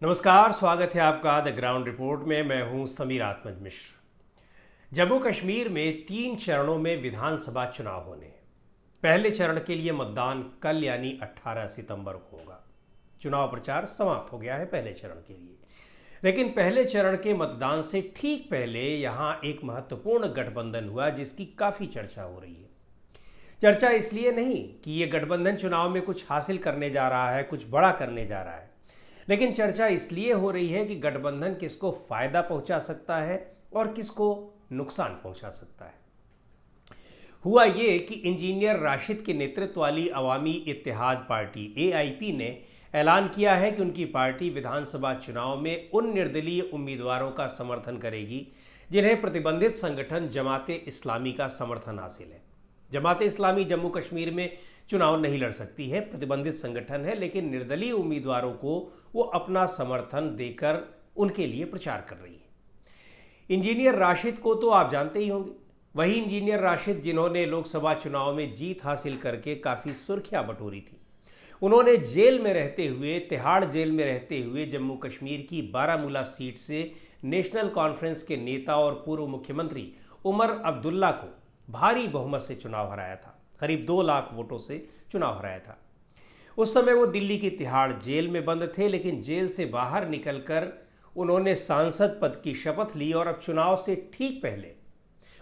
नमस्कार, स्वागत है आपका द ग्राउंड रिपोर्ट में। मैं हूं समीर आत्मज मिश्र। जम्मू कश्मीर में 3 चरणों में विधानसभा चुनाव होने हैं। पहले चरण के लिए मतदान कल यानी 18 सितंबर को होगा। चुनाव प्रचार समाप्त हो गया है पहले चरण के लिए, लेकिन पहले चरण के मतदान से ठीक पहले यहां एक महत्वपूर्ण गठबंधन हुआ जिसकी काफ़ी चर्चा हो रही है। चर्चा इसलिए नहीं कि ये गठबंधन चुनाव में कुछ हासिल करने जा रहा है, कुछ बड़ा करने जा रहा है, लेकिन चर्चा इसलिए हो रही है कि गठबंधन किसको फायदा पहुंचा सकता है और किसको नुकसान पहुंचा सकता है। हुआ ये कि इंजीनियर राशिद के नेतृत्व वाली अवामी इत्तेहाद पार्टी एआईपी ने ऐलान किया है कि उनकी पार्टी विधानसभा चुनाव में उन निर्दलीय उम्मीदवारों का समर्थन करेगी जिन्हें प्रतिबंधित संगठन जमाते इस्लामी का समर्थन हासिल है। जमाते इस्लामी जम्मू कश्मीर में चुनाव नहीं लड़ सकती है, प्रतिबंधित संगठन है, लेकिन निर्दलीय उम्मीदवारों को वो अपना समर्थन देकर उनके लिए प्रचार कर रही है। इंजीनियर राशिद को तो आप जानते ही होंगे, वही इंजीनियर राशिद जिन्होंने लोकसभा चुनाव में जीत हासिल करके काफ़ी सुर्खियां बटोरी थी। उन्होंने जेल में रहते हुए, तिहाड़ जेल में रहते हुए जम्मू कश्मीर की बारामूला सीट से नेशनल कॉन्फ्रेंस के नेता और पूर्व मुख्यमंत्री उमर अब्दुल्ला को भारी बहुमत से चुनाव हराया था। करीब 2 लाख वोटों से चुनाव हराया था। उस समय वो दिल्ली की तिहाड़ जेल में बंद थे, लेकिन जेल से बाहर निकलकर उन्होंने सांसद पद की शपथ ली और अब चुनाव से ठीक पहले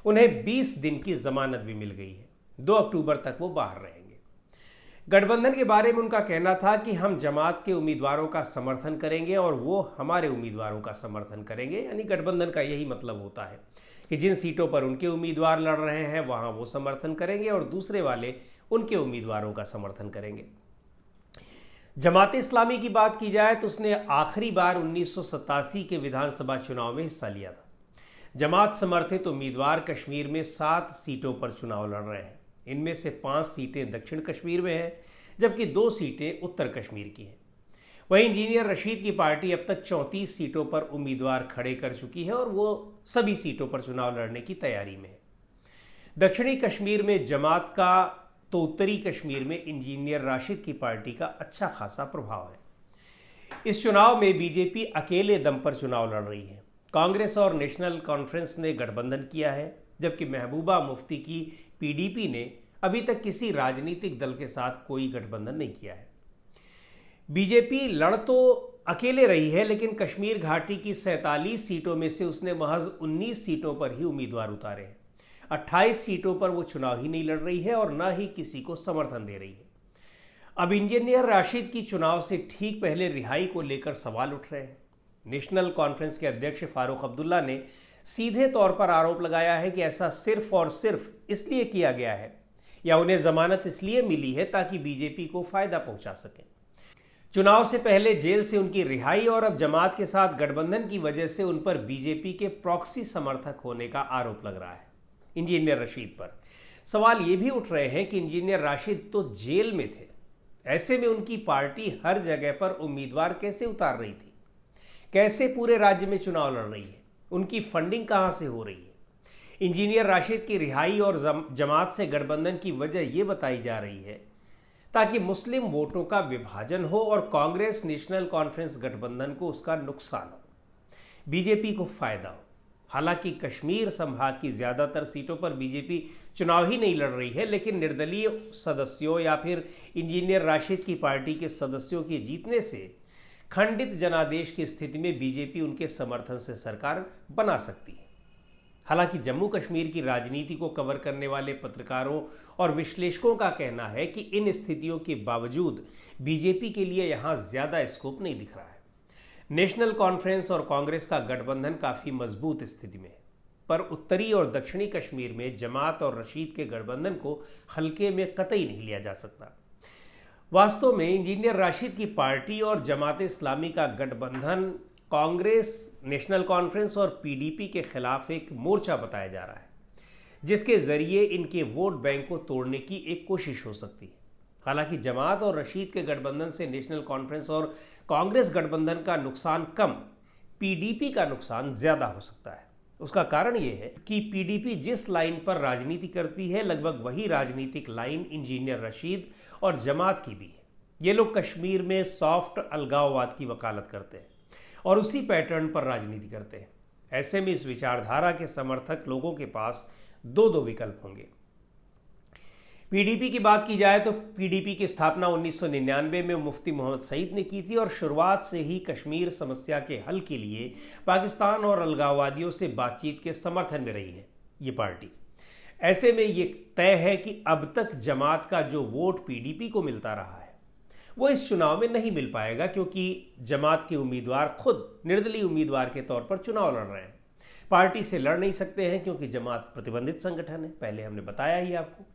उन्हें 20 दिन की जमानत भी मिल गई है। 2 अक्टूबर तक वो बाहर रहेंगे। गठबंधन के बारे में उनका कहना था कि हम जमात के उम्मीदवारों का समर्थन करेंगे और वो हमारे उम्मीदवारों का समर्थन करेंगे। यानी गठबंधन का यही मतलब होता है कि जिन सीटों पर उनके उम्मीदवार लड़ रहे हैं वहां वो समर्थन करेंगे और दूसरे वाले उनके उम्मीदवारों का समर्थन करेंगे। जमाते इस्लामी की बात की जाए तो उसने आखिरी बार 1987 के विधानसभा चुनाव में हिस्सा लिया था। जमात समर्थित उम्मीदवार कश्मीर में 7 सीटों पर चुनाव लड़ रहे हैं। इनमें से 5 सीटें दक्षिण कश्मीर में हैं, जबकि 2 सीटें उत्तर कश्मीर की हैं। वहीं इंजीनियर रशीद की पार्टी अब तक 34 सीटों पर उम्मीदवार खड़े कर चुकी है और वो सभी सीटों पर चुनाव लड़ने की तैयारी में है। दक्षिणी कश्मीर में जमात का तो उत्तरी कश्मीर में इंजीनियर राशिद की पार्टी का अच्छा खासा प्रभाव है। इस चुनाव में बीजेपी अकेले दम पर चुनाव लड़ रही है। कांग्रेस और नेशनल कॉन्फ्रेंस ने गठबंधन किया है, जबकि महबूबा मुफ्ती की पीडीपी ने अभी तक किसी राजनीतिक दल के साथ कोई गठबंधन नहीं किया है। बीजेपी लड़ तो अकेले रही है, लेकिन कश्मीर घाटी की 47 सीटों में से उसने महज 19 सीटों पर ही उम्मीदवार उतारे हैं। 28 सीटों पर वो चुनाव ही नहीं लड़ रही है और न ही किसी को समर्थन दे रही है। अब इंजीनियर राशिद की चुनाव से ठीक पहले रिहाई को लेकर सवाल उठ रहे हैं। नेशनल कॉन्फ्रेंस के अध्यक्ष फारूक अब्दुल्ला ने सीधे तौर पर आरोप लगाया है कि ऐसा सिर्फ और सिर्फ इसलिए किया गया है या उन्हें जमानत इसलिए मिली है ताकि बीजेपी को फायदा पहुंचा सके। चुनाव से पहले जेल से उनकी रिहाई और अब जमात के साथ गठबंधन की वजह से उन पर बीजेपी के प्रॉक्सी समर्थक होने का आरोप लग रहा है। इंजीनियर रशीद पर सवाल ये भी उठ रहे हैं कि इंजीनियर राशिद तो जेल में थे, ऐसे में उनकी पार्टी हर जगह पर उम्मीदवार कैसे उतार रही थी, कैसे पूरे राज्य में चुनाव लड़ रही है, उनकी फंडिंग कहां से हो रही है। इंजीनियर राशिद की रिहाई और जमात से गठबंधन की वजह यह बताई जा रही है ताकि मुस्लिम वोटों का विभाजन हो और कांग्रेस नेशनल कॉन्फ्रेंस गठबंधन को उसका नुकसान हो, बीजेपी को फायदा हो। हालांकि कश्मीर संभाग की ज्यादातर सीटों पर बीजेपी चुनाव ही नहीं लड़ रही है, लेकिन निर्दलीय सदस्यों या फिर इंजीनियर राशिद की पार्टी के सदस्यों के जीतने से खंडित जनादेश की स्थिति में बीजेपी उनके समर्थन से सरकार बना सकती है। हालांकि जम्मू कश्मीर की राजनीति को कवर करने वाले पत्रकारों और विश्लेषकों का कहना है कि इन स्थितियों के बावजूद बीजेपी के लिए यहां ज्यादा स्कोप नहीं दिख रहा है। नेशनल कॉन्फ्रेंस और कांग्रेस का गठबंधन काफी मजबूत स्थिति में है, पर उत्तरी और दक्षिणी कश्मीर में जमात और रशीद के गठबंधन को हल्के में कतई नहीं लिया जा सकता। वास्तव में इंजीनियर राशिद की पार्टी और जमात इस्लामी का गठबंधन कांग्रेस, नेशनल कॉन्फ्रेंस और पीडीपी के खिलाफ एक मोर्चा बताया जा रहा है, जिसके जरिए इनके वोट बैंक को तोड़ने की एक कोशिश हो सकती है। हालांकि जमात और रशीद के गठबंधन से नेशनल कॉन्फ्रेंस और कांग्रेस गठबंधन का नुकसान कम, पीडीपी का नुकसान ज्यादा हो सकता है। उसका कारण यह है कि पीडीपी जिस लाइन पर राजनीति करती है, लगभग वही राजनीतिक लाइन इंजीनियर रशीद और जमात की भी है। ये लोग कश्मीर में सॉफ्ट अलगाववाद की वकालत करते हैं। और उसी पैटर्न पर राजनीति करते हैं। ऐसे में इस विचारधारा के समर्थक लोगों के पास दो दो विकल्प होंगे। पीडीपी की बात की जाए तो पीडीपी की स्थापना 1999 में मुफ्ती मोहम्मद सईद ने की थी और शुरुआत से ही कश्मीर समस्या के हल के लिए पाकिस्तान और अलगाववादियों से बातचीत के समर्थन में रही है ये पार्टी। ऐसे में ये तय है कि अब तक जमात का जो वोट पीडीपी को मिलता रहा है वो इस चुनाव में नहीं मिल पाएगा, क्योंकि जमात के उम्मीदवार खुद निर्दलीय उम्मीदवार के तौर पर चुनाव लड़ रहे हैं। पार्टी से लड़ नहीं सकते हैं क्योंकि जमात प्रतिबंधित संगठन है, पहले हमने बताया ही आपको।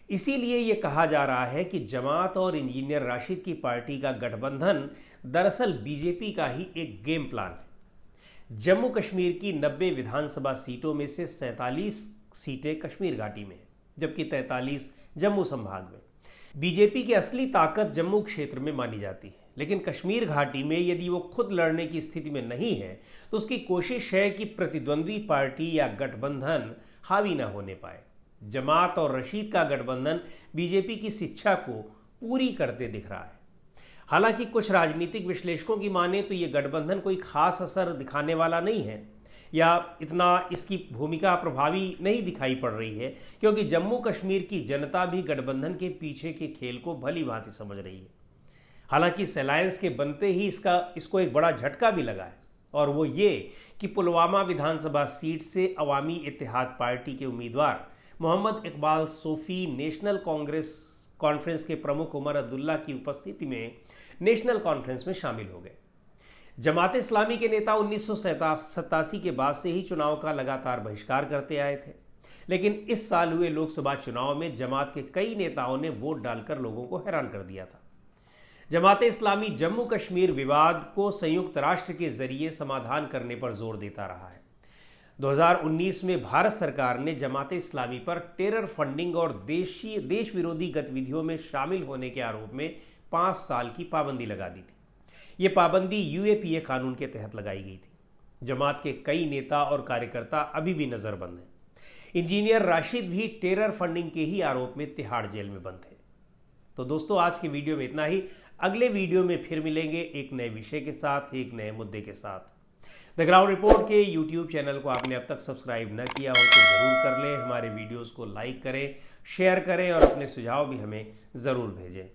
इसीलिए ये कहा जा रहा है कि जमात और इंजीनियर राशिद की पार्टी का गठबंधन दरअसल बीजेपी का ही एक गेम प्लान है। जम्मू कश्मीर की 90 विधानसभा सीटों में से 47 सीटें कश्मीर घाटी में, जबकि 43 जम्मू संभाग में। बीजेपी की असली ताकत जम्मू क्षेत्र में मानी जाती है, लेकिन कश्मीर घाटी में यदि वो खुद लड़ने की स्थिति में नहीं है तो उसकी कोशिश है कि प्रतिद्वंद्वी पार्टी या गठबंधन हावी न होने पाए। जमात और रशीद का गठबंधन बीजेपी की इच्छा को पूरी करते दिख रहा है। हालांकि कुछ राजनीतिक विश्लेषकों की माने तो ये गठबंधन कोई खास असर दिखाने वाला नहीं है या इतना इसकी भूमिका प्रभावी नहीं दिखाई पड़ रही है, क्योंकि जम्मू कश्मीर की जनता भी गठबंधन के पीछे के खेल को भली भांति समझ रही है। हालांकि इस अलायंस के बनते ही इसको एक बड़ा झटका भी लगा है, और वो ये कि पुलवामा विधानसभा सीट से अवामी इत्तेहाद पार्टी के उम्मीदवार Mohammad Iqbal Sofi national Congress conference के प्रमुख उमर अब्दुल्ला की उपस्थिति में नेशनल कॉन्फ्रेंस में शामिल हो गए। जमात इस्लामी के नेता 1987 के बाद से ही चुनाव का लगातार बहिष्कार करते आए थे, लेकिन इस साल हुए लोकसभा चुनाव में जमात के कई नेताओं ने वोट डालकर लोगों को हैरान कर दिया था। जमात इस्लामी जम्मू कश्मीर विवाद को संयुक्त राष्ट्र के जरिए समाधान करने पर जोर देता रहा है। 2019 में भारत सरकार ने जमात इस्लामी पर टेरर फंडिंग और देश विरोधी गतिविधियों में शामिल होने के आरोप में 5 साल की पाबंदी लगा दी थी। ये पाबंदी यूएपीए कानून के तहत लगाई गई थी। जमात के कई नेता और कार्यकर्ता अभी भी नजरबंद हैं। इंजीनियर राशिद भी टेरर फंडिंग के ही आरोप में तिहाड़ जेल में बंद थे। तो दोस्तों, आज की वीडियो में इतना ही। अगले वीडियो में फिर मिलेंगे एक नए विषय के साथ, एक नए मुद्दे के साथ। द ग्राउंड रिपोर्ट के यूट्यूब चैनल को आपने अब तक सब्सक्राइब न किया हो तो ज़रूर कर लें। हमारे वीडियोस को लाइक करें, शेयर करें और अपने सुझाव भी हमें ज़रूर भेजें।